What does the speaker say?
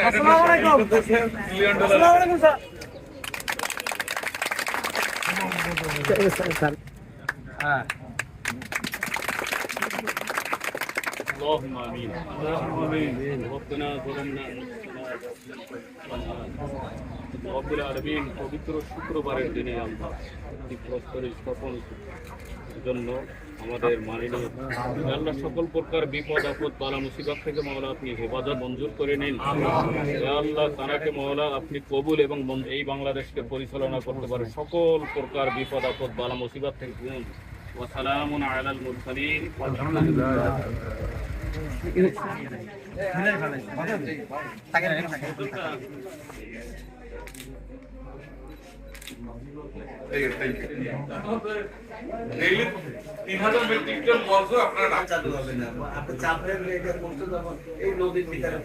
আসসালামু আলাইকুম। আসসালামু আলাইকুম স্যার। হ্যাঁ اللهم امين اللهم امين ربنا ظلمنا رب العالمين পবিত্র শুক্রবারের দিনে আমরা প্রস্তরের সকল জন্য আমাদের মানিয়ে আল্লাহ সকল প্রকার বিপদ আপদ বালা মুসিবত থেকে মাওলা আপনি হেফাজত মঞ্জুর করে নিন। আল্লাহ তারাকে মাওলা আপনি কবুল এবং এই বাংলাদেশকে পরিচালনা করতে পারে সকল প্রকার বিপদ আপদ বালা মুসিবত থেকে দিন। ওয়া সালামুন আলাল মুরসালিন আলহামদুলিল্লাহ। ডেইলি 3000 মেট্রিক টন বর্জ্য আপনারা চালু হবে না, আপনি চাপের রেখে পৌঁছে যাবেন এই নদীর ভিতরে